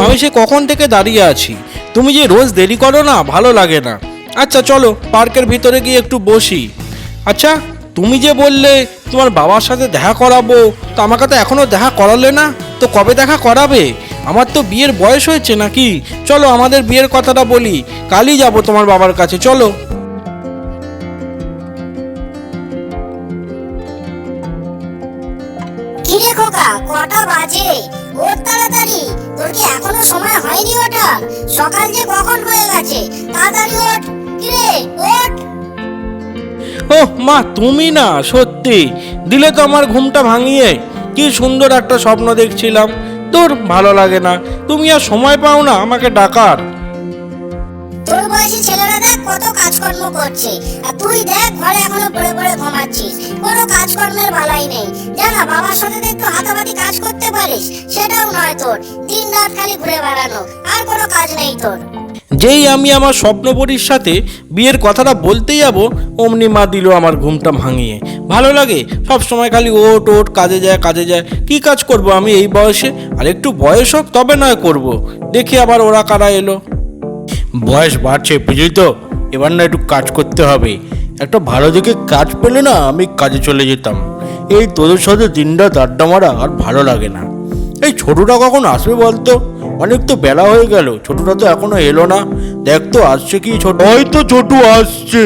আমি সে কখন থেকে দাঁড়িয়ে আছি। তুমি যে রোজ দেরি করো না, ভালো লাগে না। আচ্ছা চলো পার্কের ভিতরে গিয়ে একটু বসি। আচ্ছা তুমি যে বললে তোমার বাবার সাথে দেখা করাবো, তো আমাকে তো এখনো দেখা করালে না, তো কবে দেখা করাবে? আমার তো বিয়ের বয়স হয়েছে নাকি? চলো আমাদের বিয়ের কথাটা বলি, কালই যাবো তোমার বাবার কাছে, চলো। কিরে খোকা, কটা বাজে? ওঠ তাড়াতাড়ি, তোর কি এখনো সময় হয়নি ওঠার? সকাল যে কখন হয়ে গেছে, তাড়াতাড়ি ওঠ। কিরে ওঠ। ওহ মা, তুমি না, সত্যি দিলে তো আমার ঘুমটা ভাঙিয়ে। কি সুন্দর একটা স্বপ্ন দেখছিলাম। তোর ভালো লাগে না, তুমি আর সময় পাও না আমাকে ডাকার। তোর বয়সী ছেলেরা দেখ কত কাজকর্ম করছে, আর তুই দেখ ঘরে এখনো পড়ে পড়ে ঘুমাচ্ছিস। কোনো কাজকর্মের বালাই নেই। জানা বাবার সাথে একটু হাতাহাতি কাজ করতে পারিস, সেটাও নয় তোর। দিন রাত খালি ঘুরে বেড়ানো, আর কোনো কাজ নেই তোর। যেই আমি আমার স্বপ্নপরীর সাথে বিয়ের কথাটা বলতে যাব, অমনি মা দিল আমার ঘুমটা ভাঙিয়ে। ভালো লাগে সব সময় খালি ওট ওট, কাজে যায় কাজে যায়। কি কাজ করব আমি এই বয়সে? আর একটু বয়স হোক তবে নয় করব। দেখি আবার ওরা কারা এলো। বয়স বাড়ছে বুঝলি তো, এবার না একটু কাজ করতে হবে। একটা ভালো দিকে কাজ পেলে না আমি কাজে চলে যেতাম। এই তোদের সাথে দিনরাত আড্ডা মারা আর ভালো লাগে না। এই ছোটটা কখন আসবে বলতো? অনেক তো বেলা হয়ে গেল, ছোটটা তো এখনো এলো না। দেখ তো আসছে কি ছোট? হয়তো ছোট আসছে।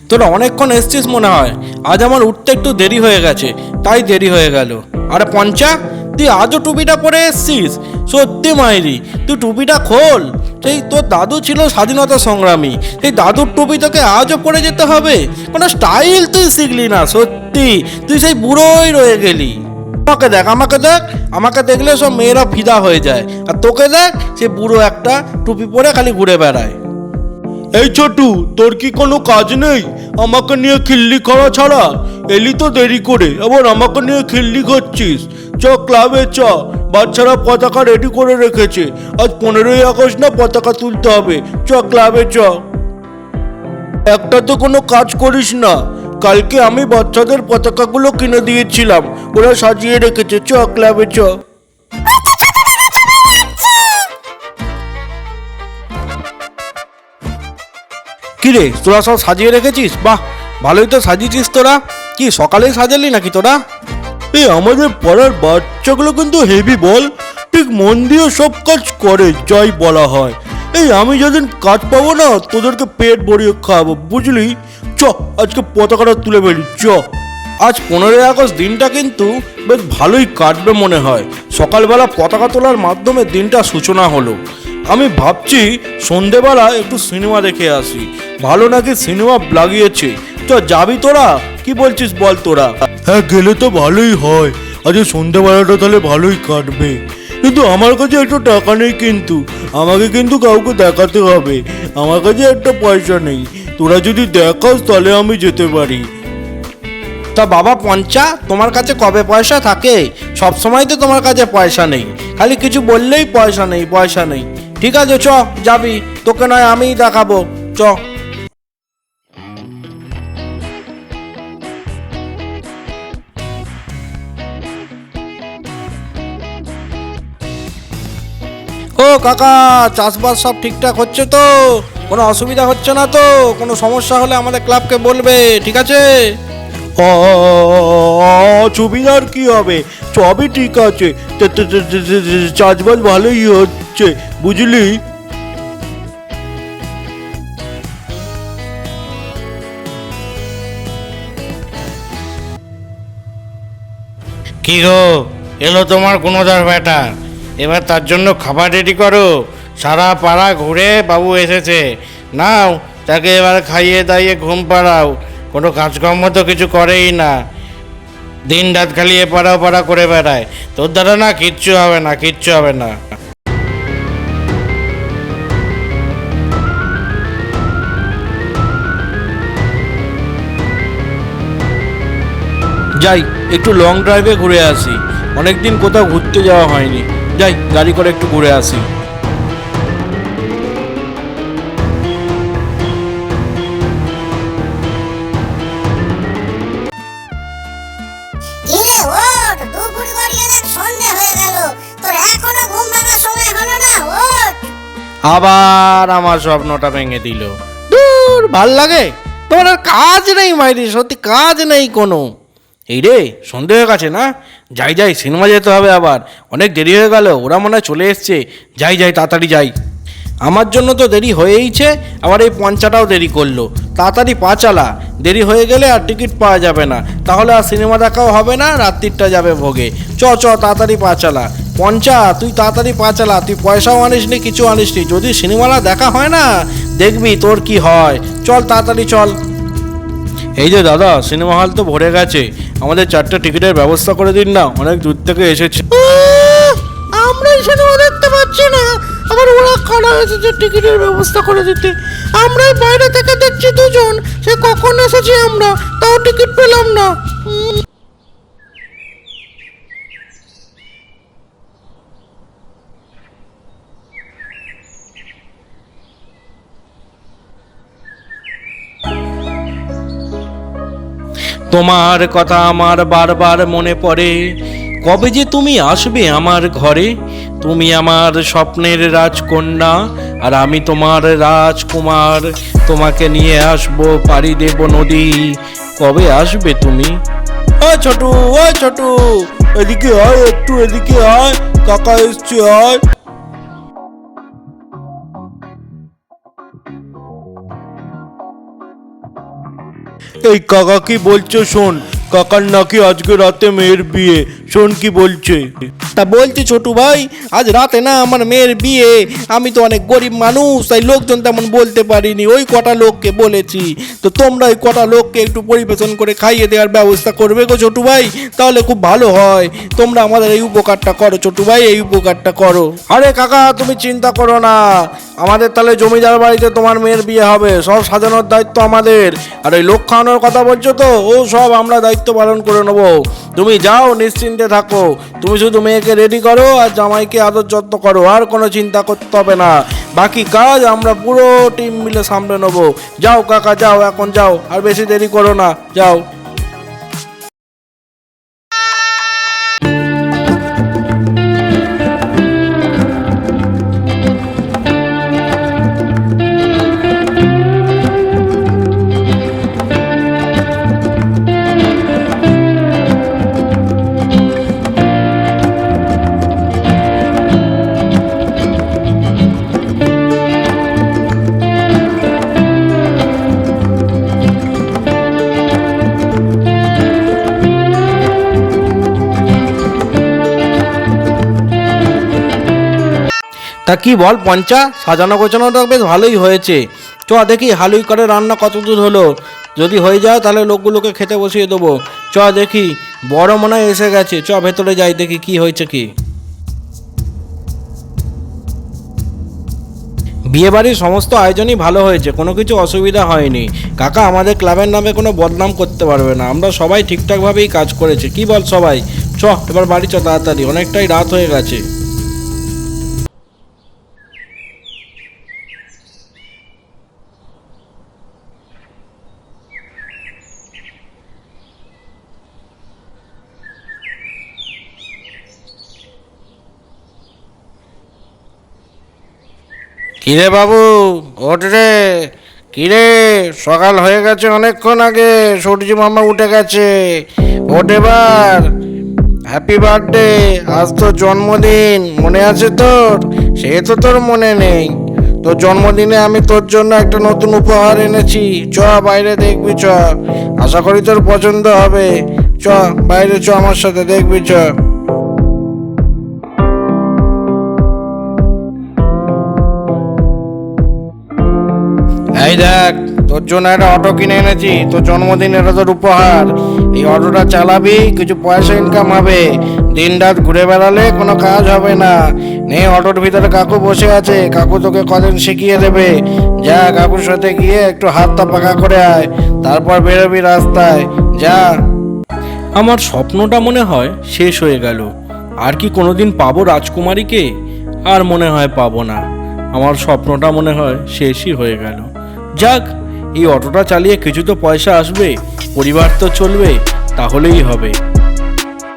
তোরা অনেকক্ষণ এসছিস মনে হয়। আজ আমার উঠতে একটু দেরি হয়ে গেছে, তাই দেরি হয়ে গেল। আরে পঞ্চা, তুই আজও টুপিটা পরে এসছিস? সত্যি মাইরি, তুই টুপিটা খোল। সেই তোর দাদু ছিল স্বাধীনতা সংগ্রামী, সেই দাদুর টুপি তোকে আজও পরে যেতে হবে? কোনো স্টাইল তুই শিখলি না, সত্যি তুই সেই বুড়োই রয়ে গেলি। আমাকে দেখ, আমাকে দেখ, আমাকে দেখলে সব মেয়েরা ফিদা হয়ে যায়, আর তোকে দেখ সে বুড়ো একটা টুপি পরে খালি ঘুরে বেড়ায়। এই ছোটু, তোর কি কোনো কাজ নেই আমাকে নিয়ে খিল্লি করা ছাড়া? এলি তো দেরি করে, আবার আমাকে নিয়ে খিল্লি করছিস। চ ক্লাবে চ, বাচ্চারা পতাকা রেডি করে রেখেছে। আজ 15ই আগস্ট না, পতাকা তুলতে হবে। চ ক্লাবে চ। একটা তো কোনো কাজ করিস না। কালকে আমি বাচ্চাদের পতাকাগুলো কিনে দিয়েছিলাম, ওরা সাজিয়ে রেখেছে। চ ক্লাবে চ। কিরে, তোরা সব সাজিয়ে রেখেছিস? বাহ, ভালোই তো সাজিয়েছিস তোরা। কি সকালেই সাজালি নাকি তোরা? এই আমাদের পাড়ার বাচ্চাগুলো কিন্তু হেভি বল, ঠিক মন দিয়ে সব কাজ করে, যাই বলা হয়। এই আমি যেদিন কাজ পাবো না, তোদেরকে পেট ভরিয়ে খাওয়াবো, বুঝলি? চ আজকে পতাকাটা তুলে ফেলি, চ। আজ 15ই আগস্ট দিনটা কিন্তু বেশ ভালোই কাটবে মনে হয়। সকালবেলা পতাকা তোলার মাধ্যমে দিনটা সূচনা হলো। আমি ভাবছি সন্ধেবেলা একটু সিনেমা দেখে আসি। ভালো নাকি সিনেমা লাগিয়েছে। তো যাবি তোরা? কি বলছিস বল তোরা? হ্যাঁ, গেলে তো ভালোই হয়। আজ সন্ধেবেলাটা তাহলে ভালোই কাটবে। কিন্তু আমার কাছে একটু টাকা নেই, কিন্তু আমাকে কিন্তু কাউকে দেখাতে হবে। আমার কাছে একটা পয়সা নেই। তোরা যদি দেখাস তাহলে আমি যেতে পারি। তা বাবা পঞ্চা, তোমার কাছে কবে পয়সা থাকে? সব সময় তো তোমার কাছে পয়সা নেই, খালি কিছু বললেই পয়সা নেই পয়সা নেই। ঠিক আছে চ, যাবি? তোকে নয় আমিই দেখাবো, চ। ও কাকা, চাষবাস সব ঠিকঠাক হচ্ছে তো? কোনো অসুবিধা হচ্ছে না তো? কোনো সমস্যা হলে আমাদের ক্লাবকে বলবে, ঠিক আছে? সুবিধার কি হবে, সবই ঠিক আছে। চাষবাস ভালোই হচ্ছে, বুঝলি? কি গো, এলো তোমার গুণধর বেটা। এবার তার জন্য খাবার রেডি করো। সারা পাড়া ঘুরে বাবু এসেছে, নাও তাকে এবার খাইয়ে দাইয়ে ঘুম পাড়াও। কোনো কাজকর্ম তো কিছু করেই না, দিন রাত খালি এ পাড়া ও পাড়া করে বেড়ায়। তোর দ্বারা না কিচ্ছু হবে না, কিচ্ছু হবে না। যাই একটু লং ড্রাইভে ঘুরে আসি, অনেকদিন কোথাও ঘুরতে যাওয়া হয়নি। যাই গাড়ি করে একটু ঘুরে আসি। আবার আমার স্বপ্নটা ভেঙে দিল। দূর, ভাল লাগে তোমার আর কাজ নেই মাইরি, সত্যি কাজ নেই কোনো। এই রে, সন্ধে হয়ে গেছে না? যাই যাই, সিনেমা যেতে হবে আবার, অনেক দেরি হয়ে গেল, ওরা মনে হয় চলে এসছে। যাই যাই, তাড়াতাড়ি যাই। আমার জন্য তো দেরি হয়েইছে, আবার এই পঞ্চাটাও দেরি করলো। তাড়াতাড়ি পা চালা, দেরি হয়ে গেলে আর টিকিট পাওয়া যাবে না, তাহলে আর সিনেমা দেখাও হবে না, রাত্রিটা যাবে ভোগে। চ চ, তাড়াতাড়ি পা চালা। পঞ্চা, তুই তাড়াতাড়ি পা চালা, তুই পয়সাও আনিসনি, কিছু আনিসনি। যদি সিনেমাটা দেখা হয় না, দেখবি তোর কি হয়। চল তাড়াতাড়ি চল। এই যে দাদা, সিনেমা হল তো ভরে গেছে, আমাদের 4টা টিকিটের ব্যবস্থা করে দিন না, অনেক দূর থেকে এসেছে। আমরা সিনেমা দেখতে পাচ্ছি না, আবার ওরা খাড়া এসেছে টিকিটের ব্যবস্থা করে দিতে। আমরা বাইরে থেকে দেখছি দুজন, সে কখন এসেছি আমরা, তাও টিকিট পেলাম না। তোমার কথা আমার বারবার মনে পড়ে, কবে যে তুমি আসবে আমার ঘরে। তুমি আমার স্বপ্নের রাজকন্যা, আর আমি তোমার রাজকুমার। তোমাকে নিয়ে আসবো, পাড়ি দেব নদী। কবে আসবে তুমি? ও ছোটু, ও ছোটু, এদিকে আয়, একটু এদিকে আয়, কাকা এসছে, আয়। এই কাকা কি বলছো শোন, কাকার নাকি আজকে রাতে মেয়ের বিয়ে, শোন কি বলছে। তা বলছে ছোটু ভাই, আজ রাতে না আমার মেয়ের বিয়ে। আমি তো অনেক গরিব মানুষ, তাই লোকজন তেমন বলতে পারিনি, ওই কটা লোককে বলেছি। তো তোমরা ওই কটা লোককে একটু পরিবেশন করে খাইয়ে দেওয়ার ব্যবস্থা করবে গো ছোটু ভাই, তাহলে খুব ভালো হয়। তোমরা আমাদের এই উপকারটা করো ছোটু ভাই, এই উপকারটা করো। আরে কাকা, তুমি চিন্তা করো না, আমাদের তাহলে জমিদার বাড়িতে তোমার মেয়ের বিয়ে হবে, সব সাজানোর দায়িত্ব আমাদের। আর ওই লোক খাওয়ানোর কথা বলছো তো, ও সব আমরা দায়িত্ব পালন করে নেবো। তুমি যাও, নিশ্চিন্তে থাকো। তুমি শুধু মেয়েকে রেডি করো আর জামাইকে আদর যত্ন করো, আর কোনো চিন্তা করতে হবে না। বাকি কাজ আমরা পুরো টিম মিলে সামলে নেবো। যাও কাকা, যাও, এখন যাও, আর বেশি দেরি করো না, যাও। তা কি বল পঞ্চা, সাজানো গোছানোটা বেশ ভালোই হয়েছে। চ দেখি হালুই করে রান্না কত দূর হলো, যদি হয়ে যায় তাহলে লোকগুলোকে খেতে বসিয়ে দেবো। চ দেখি, বড় মনে হয় এসে গেছে, চ ভেতরে যাই, দেখি কি হয়েছে কি। বিয়েবাড়ির সমস্ত আয়োজনই ভালো হয়েছে, কোনো কিছু অসুবিধা হয়নি। কাকা আমাদের ক্লাবের নামে কোনো বদনাম করতে পারবে না, আমরা সবাই ঠিকঠাকভাবেই কাজ করেছি। কি বল সবাই? চ এবার বাড়ি চ তাড়াতাড়ি, অনেকটাই রাত হয়ে গেছে। কিরে বাবু, ওঠ রে। কিরে, সকাল হয়ে গেছে অনেকক্ষণ আগে, সূর্যি মামা উঠে গেছে, ওঠ এবার। হ্যাপি বার্থডে, আজ তোর জন্মদিন, মনে আছে তোর? সে তো তোর মনে নেই। তোর জন্মদিনে আমি তোর জন্য একটা নতুন উপহার এনেছি, চ বাইরে দেখবি, চ। আশা করি তোর পছন্দ হবে। চ বাইরে চ, আমার সাথে দেখবি, চ। এই দেখ, তোর জন্য একটা অটো কিনে এনেছি, তোর জন্মদিনের তোর উপহার। এই অটোটা চালাবি, কিছু পয়সা ইনকাম হবে। দিন রাত ঘুরে বেড়ালে কোনো কাজ হবে না। নে, অটোর ভিতরে কাকু বসে আছে, কাকু তোকে কদিন শিখিয়ে দেবে। যা, কাকুর সাথে গিয়ে একটু হাতটা পাকা করে আয়, তারপর বেরোবি রাস্তায়, যা। আমার স্বপ্নটা মনে হয় শেষ হয়ে গেল। আর কি কোনোদিন পাবো রাজকুমারীকে? আর মনে হয় পাবো না। আমার স্বপ্নটা মনে হয় শেষই হয়ে গেল। যাক, এই অটোটা চালিয়ে কিছু তো পয়সা আসবে, পরিবার তো চলবে, তাহলেই হবে।